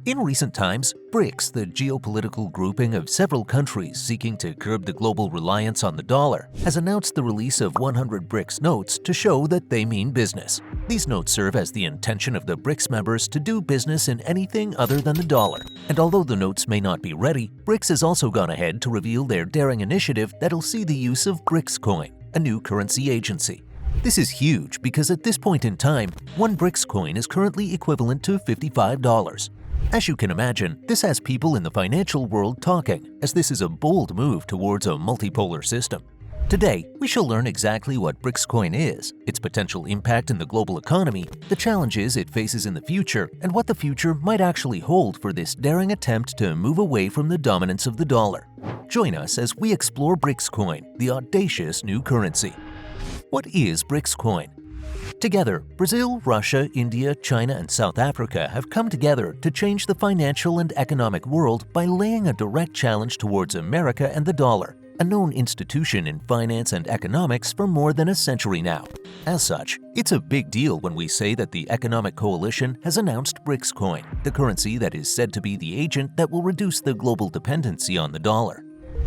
In recent times, BRICS, the geopolitical grouping of several countries seeking to curb the global reliance on the dollar, has announced the release of 100 BRICS notes to show that they mean business. These notes serve as the intention of the BRICS members to do business in anything other than the dollar. And although the notes may not be ready, BRICS has also gone ahead to reveal their daring initiative that'll see the use of BRICScoin, a new currency agency. This is huge because at this point in time, one BRICScoin is currently equivalent to $55. As you can imagine, this has people in the financial world talking, as this is a bold move towards a multipolar system. Today, we shall learn exactly what BRICScoin is, its potential impact in the global economy, the challenges it faces in the future, and what the future might actually hold for this daring attempt to move away from the dominance of the dollar. Join us as we explore BRICScoin, the audacious new currency. What is BRICScoin? Together, Brazil, Russia, India, China, and South Africa have come together to change the financial and economic world by laying a direct challenge towards America and the dollar, a known institution in finance and economics for more than a century now. As such, it's a big deal when we say that the Economic Coalition has announced BRICScoin, the currency that is said to be the agent that will reduce the global dependency on the dollar.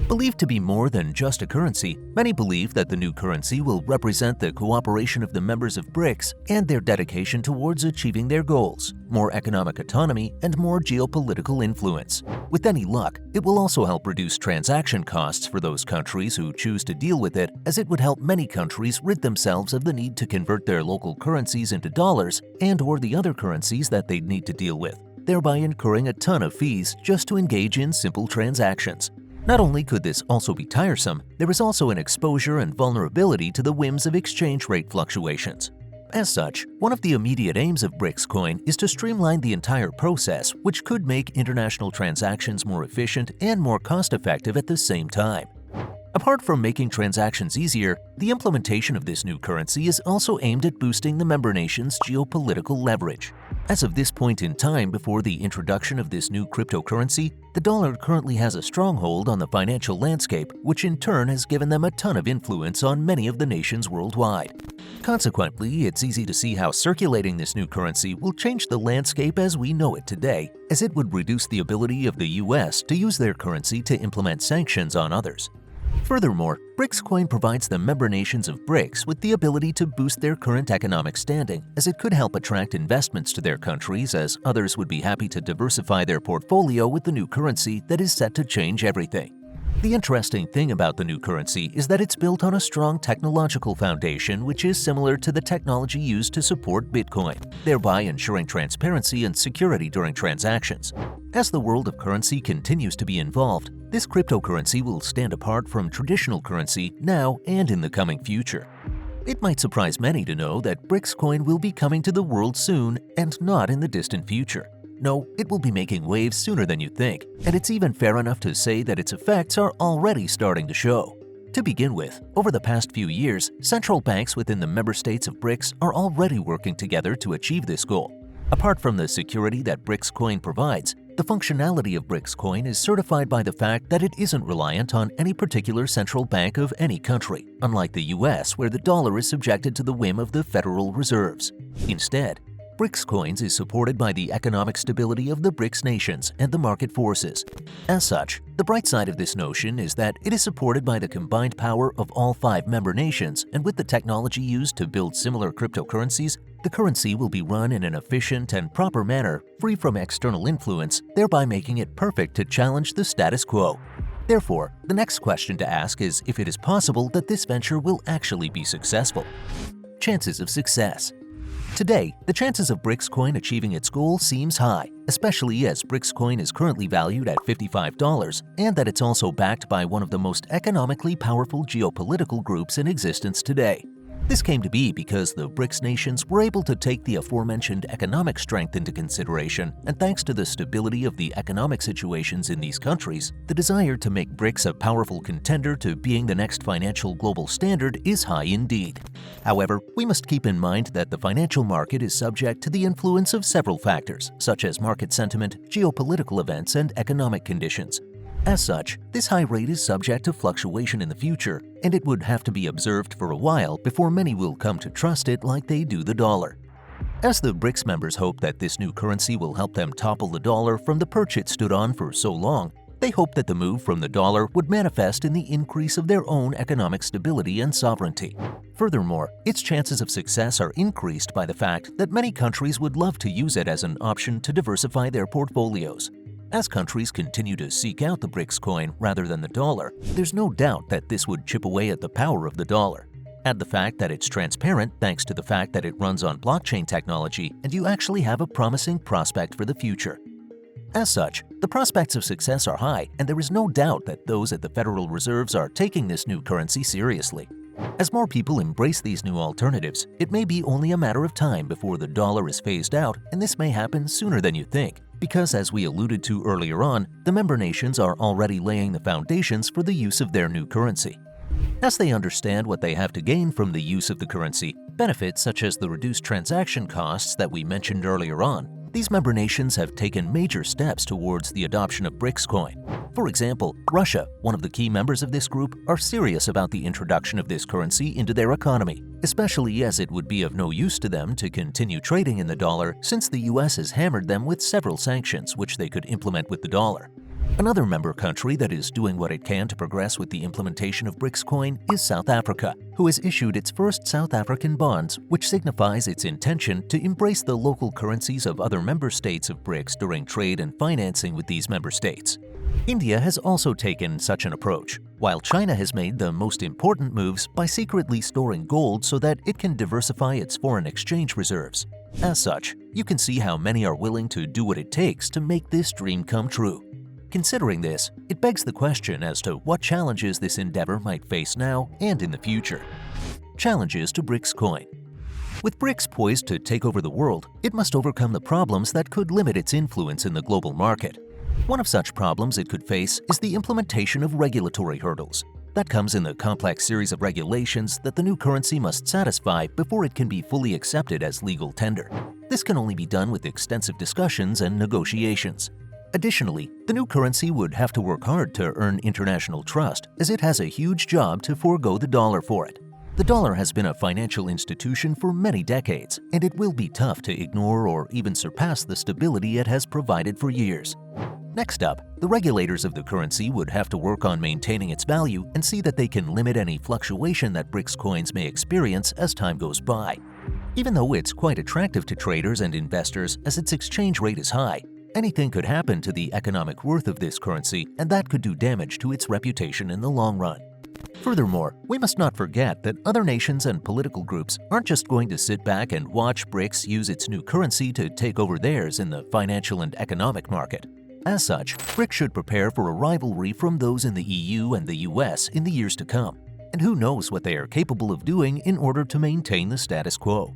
Believed to be more than just a currency, many believe that the new currency will represent the cooperation of the members of BRICS and their dedication towards achieving their goals, more economic autonomy, and more geopolitical influence. With any luck, it will also help reduce transaction costs for those countries who choose to deal with it, as it would help many countries rid themselves of the need to convert their local currencies into dollars and/or the other currencies that they'd need to deal with, thereby incurring a ton of fees just to engage in simple transactions. Not only could this also be tiresome, there is also an exposure and vulnerability to the whims of exchange rate fluctuations. As such, one of the immediate aims of BRICScoin is to streamline the entire process, which could make international transactions more efficient and more cost-effective at the same time. Apart from making transactions easier, the implementation of this new currency is also aimed at boosting the member nations' geopolitical leverage. As of this point in time before the introduction of this new cryptocurrency, the dollar currently has a stronghold on the financial landscape, which in turn has given them a ton of influence on many of the nations worldwide. Consequently, it's easy to see how circulating this new currency will change the landscape as we know it today, as it would reduce the ability of the US to use their currency to implement sanctions on others. Furthermore, BRICScoin provides the member nations of BRICS with the ability to boost their current economic standing, as it could help attract investments to their countries, as others would be happy to diversify their portfolio with the new currency that is set to change everything. The interesting thing about the new currency is that it's built on a strong technological foundation which is similar to the technology used to support Bitcoin, thereby ensuring transparency and security during transactions. As the world of currency continues to be involved, this cryptocurrency will stand apart from traditional currency now and in the coming future. It might surprise many to know that BRICScoin will be coming to the world soon and not in the distant future. No, it will be making waves sooner than you think, and it's even fair enough to say that its effects are already starting to show. To begin with, over the past few years, central banks within the member states of BRICS are already working together to achieve this goal. Apart from the security that BRICScoin provides, the functionality of BRICScoin is certified by the fact that it isn't reliant on any particular central bank of any country, unlike the US, where the dollar is subjected to the whim of the Federal Reserves. Instead, BRICScoins is supported by the economic stability of the BRICS nations and the market forces. As such, the bright side of this notion is that it is supported by the combined power of all 5 member nations, and with the technology used to build similar cryptocurrencies, the currency will be run in an efficient and proper manner, free from external influence, thereby making it perfect to challenge the status quo. Therefore, the next question to ask is if it is possible that this venture will actually be successful. Chances of success. Today, the chances of BRICScoin achieving its goal seems high, especially as BRICScoin is currently valued at $55 and that it's also backed by one of the most economically powerful geopolitical groups in existence today. This came to be because the BRICS nations were able to take the aforementioned economic strength into consideration, and thanks to the stability of the economic situations in these countries, the desire to make BRICS a powerful contender to being the next financial global standard is high indeed. However, we must keep in mind that the financial market is subject to the influence of several factors, such as market sentiment, geopolitical events, and economic conditions. As such, this high rate is subject to fluctuation in the future, and it would have to be observed for a while before many will come to trust it like they do the dollar. As the BRICS members hope that this new currency will help them topple the dollar from the perch it stood on for so long, they hope that the move from the dollar would manifest in the increase of their own economic stability and sovereignty. Furthermore, its chances of success are increased by the fact that many countries would love to use it as an option to diversify their portfolios. As countries continue to seek out the BRICS coin rather than the dollar, there's no doubt that this would chip away at the power of the dollar. Add the fact that it's transparent thanks to the fact that it runs on blockchain technology, and you actually have a promising prospect for the future. As such, the prospects of success are high, and there is no doubt that those at the Federal Reserves are taking this new currency seriously. As more people embrace these new alternatives, it may be only a matter of time before the dollar is phased out, and this may happen sooner than you think, because as we alluded to earlier on, the member nations are already laying the foundations for the use of their new currency. As they understand what they have to gain from the use of the currency, benefits such as the reduced transaction costs that we mentioned earlier on, these member nations have taken major steps towards the adoption of BRICScoin. For example, Russia, one of the key members of this group, are serious about the introduction of this currency into their economy, especially as it would be of no use to them to continue trading in the dollar since the US has hammered them with several sanctions which they could implement with the dollar. Another member country that is doing what it can to progress with the implementation of BRICScoin is South Africa, who has issued its first South African bonds, which signifies its intention to embrace the local currencies of other member states of BRICS during trade and financing with these member states. India has also taken such an approach, while China has made the most important moves by secretly storing gold so that it can diversify its foreign exchange reserves. As such, you can see how many are willing to do what it takes to make this dream come true. Considering this, it begs the question as to what challenges this endeavor might face now and in the future. Challenges to BRICScoin. With BRICS poised to take over the world, it must overcome the problems that could limit its influence in the global market. One of such problems it could face is the implementation of regulatory hurdles. That comes in the complex series of regulations that the new currency must satisfy before it can be fully accepted as legal tender. This can only be done with extensive discussions and negotiations. Additionally, the new currency would have to work hard to earn international trust, as it has a huge job to forego the dollar for it. The dollar has been a financial institution for many decades, and it will be tough to ignore or even surpass the stability it has provided for years. Next up, the regulators of the currency would have to work on maintaining its value and see that they can limit any fluctuation that BRICS coins may experience as time goes by. Even though it's quite attractive to traders and investors as its exchange rate is high, anything could happen to the economic worth of this currency, and that could do damage to its reputation in the long run. Furthermore, we must not forget that other nations and political groups aren't just going to sit back and watch BRICS use its new currency to take over theirs in the financial and economic market. As such, BRICS should prepare for a rivalry from those in the EU and the US in the years to come, and who knows what they are capable of doing in order to maintain the status quo.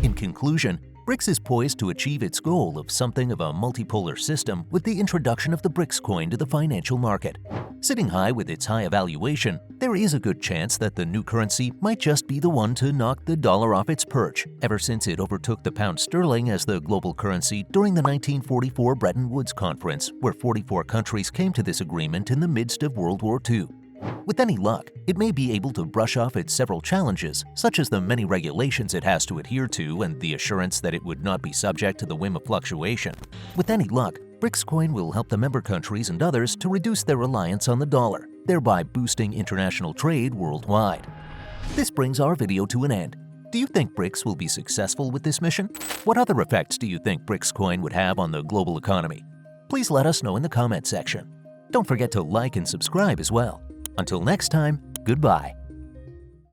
In conclusion, BRICS is poised to achieve its goal of something of a multipolar system with the introduction of the BRICS coin to the financial market. Sitting high with its high evaluation, there is a good chance that the new currency might just be the one to knock the dollar off its perch, ever since it overtook the pound sterling as the global currency during the 1944 Bretton Woods Conference, where 44 countries came to this agreement in the midst of World War II. With any luck, it may be able to brush off its several challenges, such as the many regulations it has to adhere to and the assurance that it would not be subject to the whim of fluctuation. With any luck, BRICScoin will help the member countries and others to reduce their reliance on the dollar, thereby boosting international trade worldwide. This brings our video to an end. Do you think BRICS will be successful with this mission? What other effects do you think BRICScoin would have on the global economy? Please let us know in the comment section. Don't forget to like and subscribe as well. Until next time, goodbye.